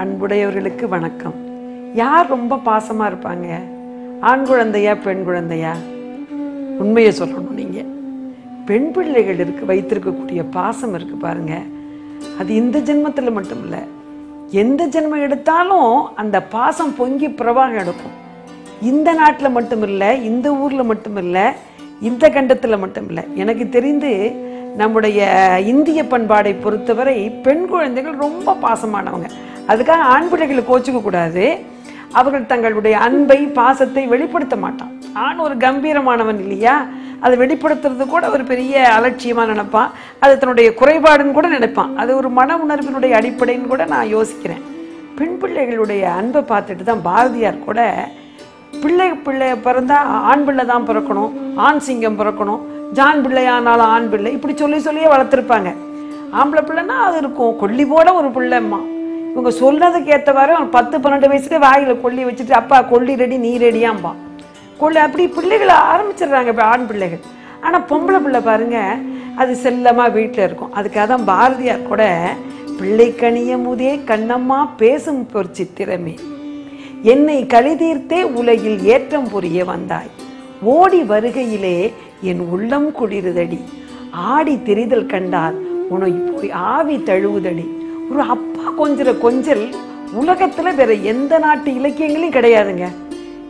அன்புடையவர்களுக்கு வணக்கம். யார் ரொம்ப பாசமா இருப்பாங்க? ஆண் குழந்தையா பெண் குழந்தையா? உண்மையை சொல்லணும். நீங்க பெண் பிள்ளைகள் வைத்திருக்கக்கூடிய பாசம் இருக்கு பாருங்க, அது இந்த ஜென்மத்தில் மட்டும் இல்லை, எந்த ஜென்மம் எடுத்தாலும் அந்த பாசம் பொங்கி பிரவாகம் எடுக்கும். இந்த நாட்டில் மட்டும் இல்லை, இந்த ஊரில் மட்டும் இல்லை, இந்த கண்டத்தில் மட்டும் இல்லை. எனக்கு தெரிந்து நம்முடைய இந்திய பண்பாடை பொறுத்தவரை பெண் குழந்தைகள் ரொம்ப பாசமானவங்க. அதுக்காக ஆண் பிள்ளைகளை கோச்சிக்க கூடாது. அவர்கள் தங்களுடைய அன்பை பாசத்தை வெளிப்படுத்த மாட்டான். ஆண் ஒரு கம்பீரமானவன் இல்லையா, அதை வெளிப்படுத்துறது கூட ஒரு பெரிய அலட்சியமாக நினைப்பான். அது தன்னுடைய குறைபாடுன்னு கூட நினைப்பான். அது ஒரு மன உணர்வினுடைய அடிப்படைன்னு கூட நான் யோசிக்கிறேன். பெண் பிள்ளைகளுடைய அன்பை பார்த்துட்டு தான் பாரதியார் கூட பிள்ளை பிறந்தா ஆண் பிள்ளை தான் பிறக்கணும், ஆண் சிங்கம் பிறக்கணும், ஜான் பிள்ளையானாலும் ஆண் பிள்ளை, இப்படி சொல்லியே வளர்த்துருப்பாங்க. ஆம்பளை பிள்ளைன்னா அது இருக்கும், கொல்லி போட ஒரு பிள்ளைம்மா. இவங்க சொல்றதுக்கு ஏற்றவாறு அவன் 10-12 வயசுல வாயில கொல்லி வச்சுட்டு, அப்பா கொல்லி ரெடி நீ ரெடியாம்பா கொல்லி, அப்படி பிள்ளைகளை ஆரம்பிச்சிடுறாங்க இப்போ ஆண் பிள்ளைகள். ஆனால் பொம்பளை பிள்ளை பாருங்க, அது செல்லமா வீட்டில் இருக்கும். அதுக்காக தான் பாரதியார் கூட பிள்ளை கனிய முதே கண்ணம்மா பேசும் பொறிச்சி திறமே, என்னை கலிதீர்த்தே உலகில் ஏற்றம் புரிய வந்தாய், ஓடி வருகையிலே என் உள்ளம் குளிருதடி, ஆடி திரிதல் கண்டால் உன்னை போய் ஆவி தழுவுதடி. ஒரு அப்பா கொஞ்சல் உலகத்துல வேற எந்த நாட்டு இலக்கியங்களையும் கிடையாதுங்க.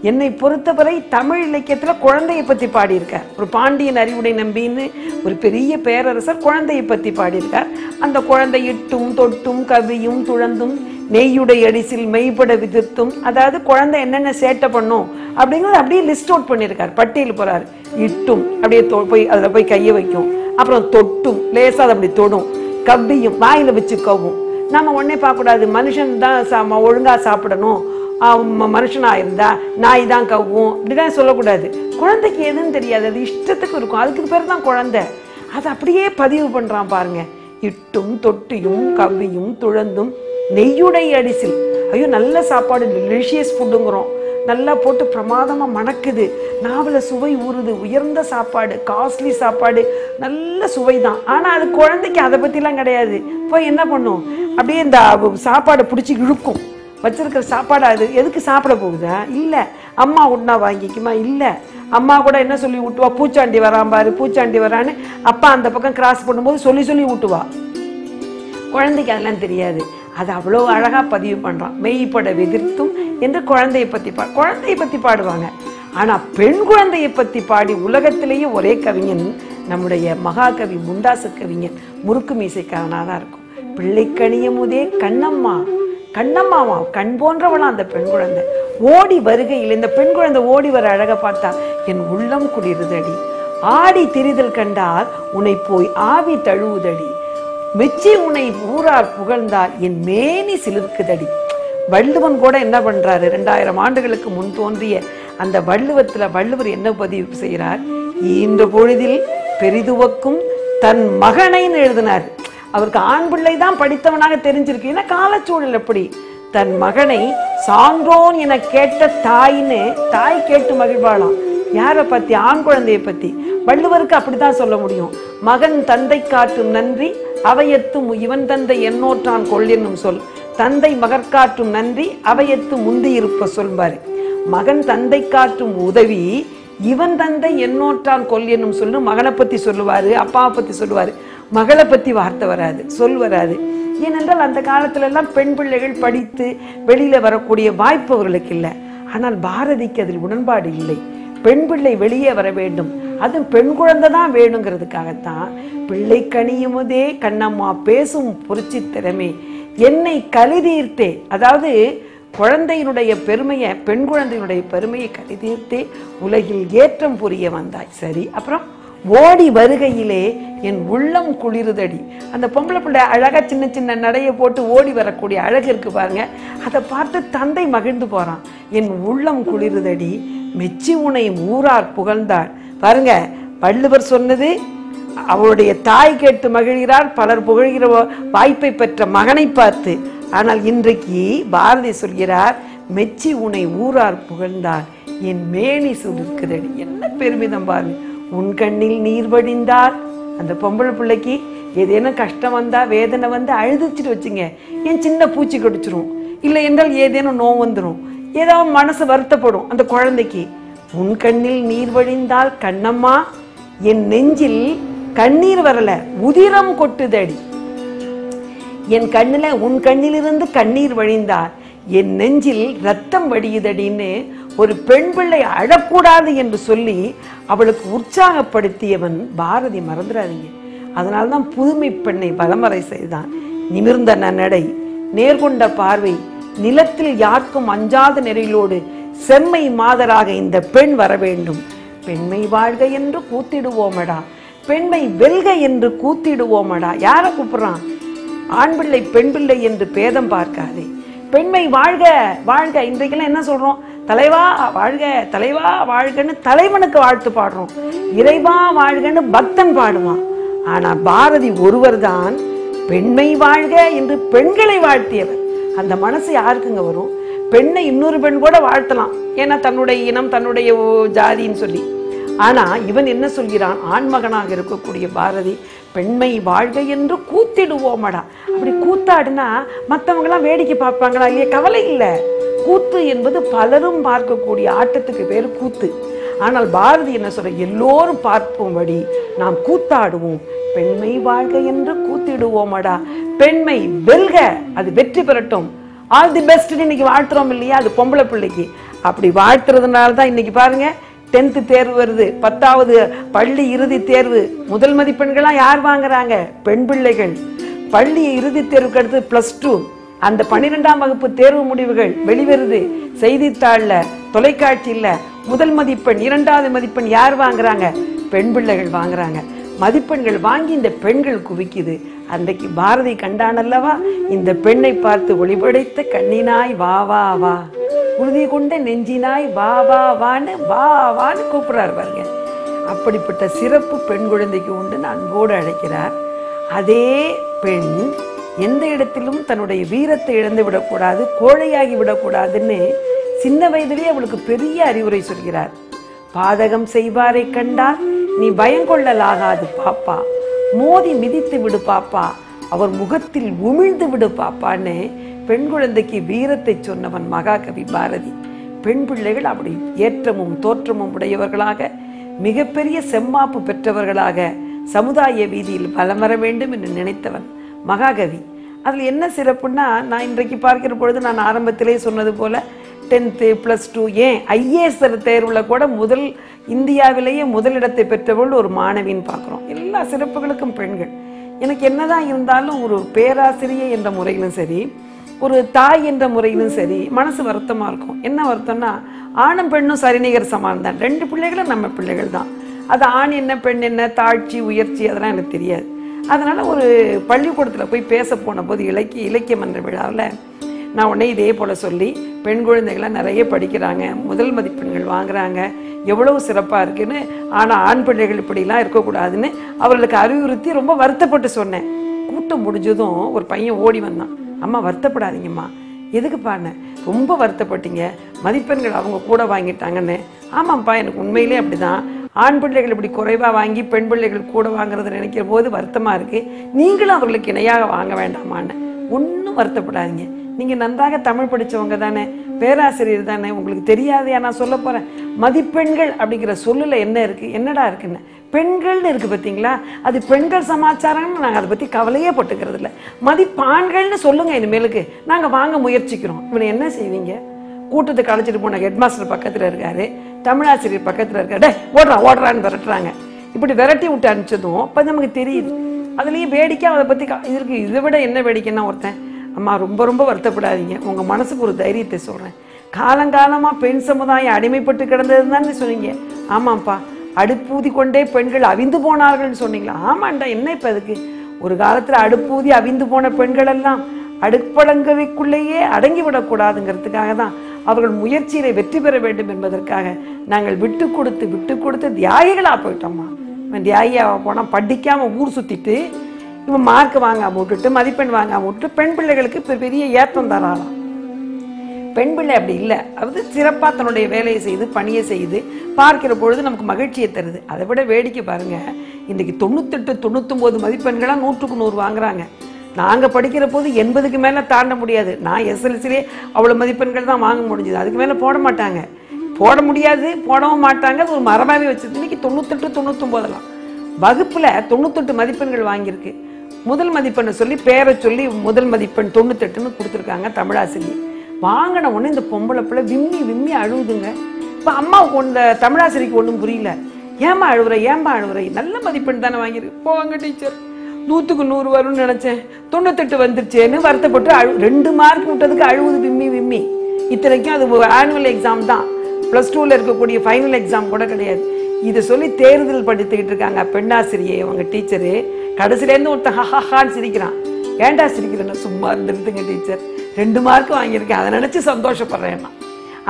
என்னை பொறுத்தவரை தமிழ் இலக்கியத்துல குழந்தையை பத்தி பாடியிருக்கார். ஒரு பாண்டியன் அறிவுடை நம்பின்னு ஒரு பெரிய பேரரசர் குழந்தையை பத்தி பாடியிருக்கார். அந்த குழந்தை இட்டும் தொட்டும் கவியும் துழந்தும் நெய்யுடை அடிசில் மெய்பட விதிர்த்தும், அதாவது குழந்தை என்னென்ன சேட்டை பண்ணும் அப்படிங்கிறது அப்படியே லிஸ்ட் அவுட் பண்ணியிருக்கார். பட்டியல் போறாரு. இட்டும் அப்படியே போய் அதுல போய் கையை வைக்கும், அப்புறம் தொட்டும் லேசா அதை அப்படி தொடும், கவ்வியும் வாயில வச்சு கவும். நம்ம உடனே பார்க்கக்கூடாது, மனுஷன் தான் ஒழுங்கா சாப்பிடணும், மனுஷனா இருந்தா நாய் தான் கவ்வும், அப்படிதான் சொல்லக்கூடாது. குழந்தைக்கு எதுன்னு தெரியாது, அது இஷ்டத்துக்கு இருக்கும். அதுக்கு பேர் தான் குழந்தை. அது அப்படியே பதிவு பண்றான் பாருங்க. இட்டும் தொட்டியும் கவ்வியும் துழந்தும் நெய்யுடை அடிசில், ஐயோ நல்ல சாப்பாடு, டெலிஷியஸ் ஃபுட்டுங்கிறோம், நல்லா போட்டு பிரமாதமா மணக்குது, நாவல சுவை ஊறுது, உயர்ந்த சாப்பாடு, காஸ்ட்லி சாப்பாடு, நல்ல சுவை தான். ஆனா அது குழந்தைக்கு அதை பத்திலாம் கிடையாது. போய் என்ன பண்ணும், அப்படியே இந்த சாப்பாடை பிடிச்சி இழுக்கும். வச்சிருக்கிற சாப்பாடு அது எதுக்கு சாப்பிட போகுதா? இல்லை. அம்மா உடனா வாங்கிக்குமா? இல்லை. அம்மா கூட என்ன சொல்லி ஊட்டுவா, பூச்சாண்டி வரான் பாரு, பூச்சாண்டி வரான்னு அப்பா அந்த பக்கம் கிராஸ் பண்ணும்போது சொல்லி ஊட்டுவா. குழந்தைக்கு அதெல்லாம் தெரியாது. அது அவ்வளோ அழகா பதிவு பண்றான். மெய்ப்பட விதிர்த்தும் என்று குழந்தையை பத்தி பாடுவாங்க. ஆனா பெண் குழந்தையை பத்தி பாடி உலகத்திலேயே ஒரே கவிஞன் நம்முடைய மகாகவி முண்டாசு கவிஞன் முறுக்கு மீசைக்காரனாதான் இருக்கும். பிள்ளை கனிய முதே கண்ணம்மா, கண்ணம்மாவா கண் போன்றவளா அந்த பெண் குழந்தை. ஓடி வருகையில் இந்த பெண் குழந்தை ஓடி வர அழக பார்த்தா என் உள்ளம் குளிருதடி, ஆடி திரிதல் கண்டால் உன்னை போய் ஆவி தழுவுதடி, மெச்சி உன்னை ஊரார் புகழ்ந்தால் என் மேனி சிலிர்க்குதடி. வள்ளுவன் கூட என்ன பண்றாரு, 2000 ஆண்டுகளுக்கு முன் தோன்றிய அந்த வள்ளுவர் என்ன பதிவு செய்கிறார், ஈன்ற பொழுதில் பெரிதுவக்கும் தன் மகனைன்னு எழுதினார். அவருக்கு ஆண் பிள்ளை தான் படித்தவனாக தெரிஞ்சிருக்கு. ஏன்னா காலச்சூழல் எப்படி, தன் மகனை சான்றோன் என கேட்ட தாயின்னு, தாய் கேட்டு மகிழ்வாளாம். யாரை பத்தி? ஆண் குழந்தையை பத்தி. வள்ளுவருக்கு அப்படித்தான் சொல்ல முடியும். மகன் தந்தை காட்டும் நன்றி அவையத்தும் இவன் தந்தை எண்ணோற்றான் கொள் என்னும் சொல், தந்தை மகற்காட்டும் நன்றி அவையத்து முந்தி இருப்ப சொல்பாரு. மகன் தந்தை காட்டும் உதவி இவன் தந்தை எண்ணோற்றான் கொள் என்னும் சொல்லு மகனை பத்தி சொல்லுவாரு, அப்பாவை பத்தி சொல்லுவாரு. மகளை பத்தி வார்த்தை வராது, சொல் வராது. ஏனென்றால் அந்த காலத்துல எல்லாம் பெண் பிள்ளைகள் படித்து வெளியில வரக்கூடிய வாய்ப்பு அவர்களுக்கு இல்லை. ஆனால் பாரதிக்கு அதில் உடன்பாடு இல்லை. பெண் பிள்ளை வெளியே வர வேண்டும், அதுவும் பெண் குழந்தை தான் வேணுங்கிறதுக்காகத்தான் பிள்ளை கனியுமுதே கண்ணம்மா பேசும் பொறிச்சி திறமே, என்னை கலிதீர்த்தே, அதாவது குழந்தையினுடைய பெருமையை, பெண் குழந்தையினுடைய பெருமையை கலிதீர்த்தே உலகில் ஏற்றம் புரிய வந்தாய். சரி, அப்புறம் ஓடி வருகையிலே என் உள்ளம் குளிருதடி. அந்த பொம்பளை பிள்ளை அழகா சின்ன சின்ன நடைய போட்டு ஓடி வரக்கூடிய அழகு இருக்கு பாருங்க, அதை பார்த்து தந்தை மகிழ்ந்து போறான். என் உள்ளம் குளிருதடி, மெச்சி உனை ஊரார் புகழ்ந்தாள். பாருங்க, வள்ளுவர் சொன்னது அவளுடைய தாய் கேட்டு மகிழ்கிறார், பலர் புகழ்கிற வாய்ப்பை பெற்ற மகனை பார்த்து. ஆனால் இன்றைக்கு பாரதி சொல்கிறார், மெச்சி உனை ஊரார் புகழ்ந்தார் என் மேனி சுருக்குதடி. என்ன பெருமிதம் பாருங்க. உன் கண்ணில் நீர் வடிந்தார். அந்த பொம்பளை பிள்ளைக்கு ஏதேனும் கஷ்டம் வந்தா வேதனை வந்து அழுதுச்சுட்டு வச்சுங்க, என் சின்ன பூச்சி கடிச்சிரும், இல்லை என்றால் ஏதேனும் நோய் வந்துடும், ஏதாவது மனசு வருத்தப்படும் அந்த குழந்தைக்கு. உன் கண்ணில் நீர் வழிந்தால் கண்ணம்மா என் நெஞ்சில் கண்ணீர் வரல உதிரம் கொட்டுதடி. என் கண்ணில உன் கண்ணிலிருந்து கண்ணீர் வழிந்தால் என் நெஞ்சில் ரத்தம் வடியுதடின்னு ஒரு பெண் பிள்ளை அழக்கூடாது என்று சொல்லி அவளுக்கு உற்சாகப்படுத்தியவன் பாரதி. மறந்துடாதீங்க. அதனால்தான் புதுமை பெண்ணை பலமறை செய்தான். நிமிர்ந்த நன்னடை, நேர்கொண்ட பார்வை, நிலத்தில் யாருக்கும் அஞ்சாத நெறியிலோடு செம்மை மாதராக இந்த பெண் வர வேண்டும். பெண்மை வாழ்க என்று கூத்திடுவோமடா, பெண்மை வெல்க என்று கூத்திடுவோமடா. யாரை கூப்பிடுறான்? ஆண் பிள்ளை பெண் பிள்ளை என்று பேதம் பார்க்காதே. பெண்மை வாழ்க வாழ்க. இன்றைக்கெல்லாம் என்ன சொல்றோம்? தலைவா வாழ்க, தலைவா வாழ்கன்னு தலைவனுக்கு வாழ்த்து பாடுறோம். இறைவா வாழ்கன்னு பக்தன் பாடுவான். ஆனா பாரதி ஒருவர் தான் பெண்மை வாழ்க என்று பெண்களை வாழ்த்தியவர். அந்த மனசு யாருக்குங்க வரும்? பெண்ணை இன்னொரு பெண் கூட வாழ்த்தலாம், ஏன்னா தன்னுடைய இனம் தன்னுடைய ஜாதின்னு சொல்லி. ஆனா இவன் என்ன சொல்கிறான்? ஆண்மகனாக இருக்கக்கூடிய பாரதி பெண்மை வாழ்க என்று கூத்திடுவோமடா. அப்படி கூத்தாடுனா மற்றவங்க எல்லாம் வேடிக்கை பார்ப்பாங்களா இல்லையா? கவலை இல்லை. கூத்து என்பது பலரும் பார்க்கக்கூடிய ஆட்டத்துக்கு பேரு கூத்து. ஆனால் பாரதி என்ன சொல்ற? எல்லோரும் பார்ப்போம்படி நாம் கூத்தாடுவோம். பெண்மை வாழ்க என்று கூத்திடுவோமடா. பெண்மை வெல்க, அது வெற்றி பெறட்டும். ஆல் தி பெஸ்ட் இன்னைக்கு வாழ்த்துறோம் இல்லையா? அது பொம்பளை பிள்ளைக்கு. அப்படி வாழ்த்துறதுனால தான் இன்னைக்கு பாருங்க 10th தேர்வு வருது, 10வது பள்ளி இறுதி தேர்வு. முதல் மதிப்பெண்கள்லாம் யார் வாங்குறாங்க? பெண் பிள்ளைகள். பள்ளி இறுதி தேர்வுக்கு அடுத்து +2. அந்த 12ஆம் வகுப்பு தேர்வு முடிவுகள் வெளிவருது. செய்தித்தாள்ல, தொலைக்காட்சியில் முதல் மதிப்பெண் 2வது மதிப்பெண் யார் வாங்குறாங்க? பெண் பிள்ளைகள் வாங்குறாங்க. மதிப்பெண்கள் வாங்கி இந்த பெண்கள் குவிக்குது. அன்றைக்கு பாரதி கண்டானல்லவா, இந்த பெண்ணை பார்த்து ஒளிபடைத்த கண்ணினாய் வா வா வா, உறுதி கொண்ட நெஞ்சினாய் வா வா வான்னு வா வான்னு கூப்பிடுறார் பாருங்க. அப்படிப்பட்ட சிறப்பு பெண் குழந்தைக்கு உண்டுன்னு அன்போடு அழைக்கிறார். அதே பெண் எந்த இடத்திலும் தன்னுடைய வீரத்தை இழந்து விடக்கூடாது, கோழையாகி விடக்கூடாதுன்னு சின்ன வயதிலேயே அவளுக்கு பெரிய அறிவுரை சொல்கிறார். பாதகம் செய்வாரை கண்டால் நீ பயங்கொள்ளலாகாது பாப்பா, மோதி மிதித்து விடு பாப்பா, அவர் முகத்தில் உமிழ்ந்து விடு பாப்பான்னு பெண் குழந்தைக்கு வீரத்தை சொன்னவன் மகாகவி பாரதி. பெண் பிள்ளைகள் அப்படி ஏற்றமும் தோற்றமும் உடையவர்களாக, மிகப்பெரிய செம்மாப்பு பெற்றவர்களாக சமுதாய வீதியில் பலம் வர வேண்டும் என்று நினைத்தவன் மகாகவி. அதில் என்ன சிறப்புன்னா, நான் இன்றைக்கு பார்க்கிற பொழுது நான் ஆரம்பத்திலே சொன்னது போல 10th +2 ஏன் IAS தேர்வில் கூட இந்தியாவிலேயே முதலிடத்தை பெற்றவள் ஒரு மாணவின்னு பார்க்குறோம். எல்லா சிறப்புகளுக்கும் பெண்கள். எனக்கு என்னதான் இருந்தாலும் ஒரு பேராசிரியை என்ற முறையிலும் சரி, ஒரு தாய் என்ற முறையிலும் சரி, மனசு வருத்தமாக இருக்கும். என்ன வருத்தம்னா, ஆணும் பெண்ணும் சரிநிகர் சமானம் தான். 2 பிள்ளைகளும் நம்ம பிள்ளைகள் தான். அது ஆண் என்ன பெண் என்ன, தாழ்ச்சி உயர்ச்சி அதெல்லாம் எனக்கு தெரியாது. அதனால ஒரு பள்ளிக்கூடத்தில் போய் பேச போன போது இலக்கிய மன்ற விழாவில் நான் உடனே இதே போல் சொல்லி, பெண் குழந்தைகளாம் நிறைய படிக்கிறாங்க, முதல் மதிப்பெண்கள் வாங்குறாங்க, எவ்வளவு சிறப்பாக இருக்குன்னு, ஆனால் ஆண் பிள்ளைகள் இப்படிலாம் இருக்கக்கூடாதுன்னு அவர்களுக்கு அறிவுறுத்தி ரொம்ப வருத்தப்பட்டு சொன்னேன். கூட்டம் முடிஞ்சதும் ஒரு பையன் ஓடி வந்தான். அம்மா வருத்தப்படாதீங்கம்மா. எதுக்கு பாருங்க, ரொம்ப வருத்தப்பட்டீங்க, மதிப்பெண்கள் அவங்க கூட வாங்கிட்டாங்கன்னு. ஆமாம்ப்பா, எனக்கு உண்மையிலே அப்படி தான். ஆண் பிள்ளைகள் இப்படி குறைவாக வாங்கி பெண் பிள்ளைகள் கூட வாங்குறத நினைக்கிற போது வருத்தமாக இருக்குது. நீங்களும் அவர்களுக்கு இணையாக வாங்க வேண்டாமான்னு. ஒன்றும் வருத்தப்படாதீங்க, நீங்கள் நன்றாக தமிழ் படித்தவங்க தானே, பேராசிரியர் தானே, உங்களுக்கு தெரியாதையா நான் சொல்ல போகிறேன். மதிப்பெண்கள் அப்படிங்கிற சொல்லில் என்ன இருக்குது, என்னடா இருக்குன்னு பெண்கள்னு இருக்குது பார்த்தீங்களா, அது பெண்கள் சமாச்சாரம்னு நாங்கள் அதை பற்றி கவலையே போட்டுக்கிறது இல்லை. மதிப்பாண்கள்னு சொல்லுங்கள், இனிமேலுக்கு நாங்கள் வாங்க முயற்சிக்கிறோம். இவனை என்ன செய்வீங்க? கூட்டத்துக்கு அழைச்சிட்டு போன ஹெட்மாஸ்டர் பக்கத்தில் இருக்காரு, தமிழாசிரியர் பக்கத்தில் இருக்காரு, ஓடுறான்னு விரட்டுறாங்க. இப்படி விரட்டி விட்டு அனுப்பிச்சதும் இப்போ நமக்கு தெரியுது. அதுலேயும் வேடிக்கை அதை பற்றி இதற்கு இதை விட என்ன வேடிக்கைன்னா, ஒருத்தன் அம்மா ரொம்ப ரொம்ப வருத்தப்படாதீங்க, உங்கள் மனசுக்கு ஒரு தைரியத்தை சொல்கிறேன். காலங்காலமாக பெண் சமுதாயம் அடிமைப்பட்டு கிடந்ததுன்னு தானே சொன்னீங்க. ஆமாம்ப்பா, அடுப்பூதி கொண்டே பெண்கள் அவிந்து போனார்கள்னு சொன்னீங்களா? ஆமாண்டா, என்ன இப்போ அதுக்கு? ஒரு காலத்தில் அடுப்பூதி அவிந்து போன பெண்கள் எல்லாம் அடுப்படங்கவைக்குள்ளேயே அடங்கிவிடக்கூடாதுங்கிறதுக்காக தான், அவர்கள் முயற்சியில வெற்றி பெற வேண்டும் என்பதற்காக நாங்கள் விட்டு கொடுத்து தியாகிகளாக போயிட்டோம்மா. இவன் தியாகியாக போனால் படிக்காமல் ஊர் சுற்றிட்டு, இவன் மார்க் வாங்காம விட்டுட்டு, மதிப்பெண் வாங்காம விட்டுட்டு, பெண் பிள்ளைகளுக்கு பெரிய ஏற்றம் தராளாம். பெண் பிள்ளை அப்படி இல்லை. அது சிறப்பாக தன்னுடைய வேலையை செய்து பணியை செய்து பார்க்கிற பொழுது நமக்கு மகிழ்ச்சியை தருது. அதை விட வேடிக்கை பாருங்க, இன்றைக்கி 98 99 மதிப்பெண்களாக 100க்கு 100 வாங்குறாங்க. நாங்கள் படிக்கிற போது 80க்கு மேலே தாண்ட முடியாது. நான் எஸ்எல்சிலே அவ்வளோ மதிப்பெண்கள் தான் வாங்க முடிஞ்சுது. அதுக்கு மேலே போட மாட்டாங்க, போட முடியாது, போடவும் மாட்டாங்க. அது ஒரு மரபாகவே வச்சுது. இன்றைக்கி 98 99 வகுப்பில் 98 மதிப்பெண்கள் வாங்கியிருக்கு. முதல் மதிப்பெண்ணை சொல்லி பேரை சொல்லி முதல் மதிப்பெண் 98ன்னு கொடுத்துருக்காங்க தமிழாசிரியர். வாங்கின உடனே இந்த பொம்பளை பிள்ளை விம்மி விம்மி அழுகுதுங்க. இப்போ அம்மாவுக்கு இந்த தமிழாசிரியருக்கு ஒன்றும் புரியல. ஏம்மா அழுவுற, ஏம்மா அழுவுற, நல்ல மதிப்பெண் தானே வாங்கியிருக்கு. போவாங்க டீச்சர், 100க்கு 100 வரும்னு நினச்சேன், 98 வந்துருச்சேன்னு வருத்தப்பட்டு 2 மார்க் விட்டதுக்கு அழுவுது விம்மி விம்மி. இத்தனைக்கும் அது ஆனுவல் எக்ஸாம் தான், +2ல் இருக்கக்கூடிய ஃபைனல் எக்ஸாம் கூட கிடையாது. இதை சொல்லி தேர்தல் படித்துக்கிட்டு இருக்காங்க பெண்ணாசிரியை அவங்க டீச்சரு. கடைசியிலேருந்து ஒருத்தன் ஹஹான்னு சிரிக்கிறான். ஏன்டா சிரிக்கிறேன்னா, சும்மா இருந்துருந்துங்க டீச்சர், 2 மார்க் வாங்கியிருக்கேன், அதை நினச்சி சந்தோஷப்படுறேன்னா.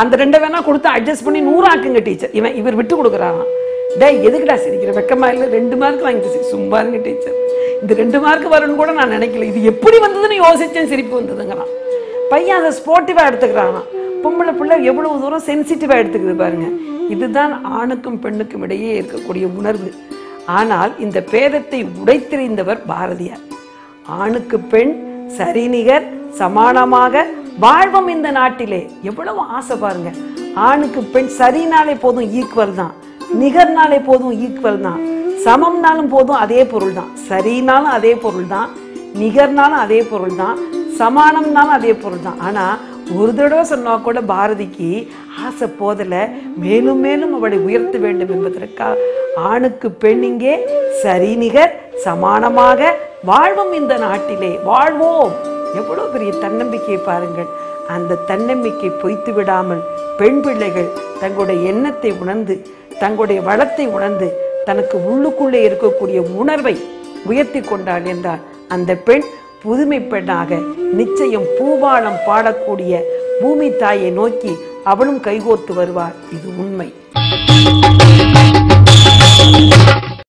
அந்த 2 வேணா கொடுத்து அட்ஜஸ்ட் பண்ணி 100 ஆக்குங்க டீச்சர். இவர் விட்டு கொடுக்குறாராம். டேய் எதுக்குடா சிரிக்கிறேன், வெக்கமா இல்லை, 2 மார்க் வாங்கிட்டு சும்மா இருங்க டீச்சர், இந்த 2 மார்க் வரும்னு கூட நான் நினைக்கல, இது எப்படி வந்ததுன்னு யோசிச்சேன், சிரிப்பு வந்ததுங்கிறான். பையன் அதை ஸ்போர்ட்டிவாக எடுத்துக்கிறானா. பொம்பளை பிள்ளை எவ்வளவு தூரம் சென்சிட்டிவாக எடுத்துக்குது பாருங்க. இதுதான் ஆணுக்கும் பெண்ணுக்கும் இடையே இருக்கக்கூடிய உணர்வு. ஆனால் இந்த பேதத்தை உடைத்தெறிந்தவர் பாரதியார். ஆணுக்கு பெண் சரிநிகர் சமானமாக வாழ்வோம் இந்த நாட்டிலே. எவ்வளவு ஆசை பாருங்க. ஆணுக்கு பெண் சரினாலே போதும் ஈக்குவல் தான், நிகர்னாலே போதும் ஈக்குவல் தான், சமம்னாலும் போதும் அதே பொருள் தான், சரினாலும் அதே பொருள் தான், நிகர்னாலும் அதே பொருள் தான், சமானம்னாலும் அதே பொருள் தான். ஆனா ஒரு தடவை சொன்னா கூட பாரதிக்கு ஆசை போதல, மேலும் மேலும் அவளை உயர்த்த வேண்டும் என்பதற்காக ஆணுக்கு பெண் இங்கே சரிநிகர் சமானமாக வாழ்வோம் இந்த நாட்டிலே, வாழ்வோம். எவ்வளவு பெரிய தன்னம்பிக்கை பாருங்கள். அந்த தன்னம்பிக்கை பொய்த்து விடாமல் பெண் பிள்ளைகள் தங்களுடைய எண்ணத்தை உணர்ந்து, தங்களுடைய வளத்தை உணர்ந்து, தனக்கு உள்ளுக்குள்ளே இருக்கக்கூடிய உணர்வை உயர்த்தி கொண்டாள் என்றால் அந்த பெண் புதுமை பெண்ணாக நிச்சயம் பூபாலம் பாடக்கூடிய பூமி தாயை நோக்கி அவளும் கைகோர்த்து வருவார். இது உண்மை.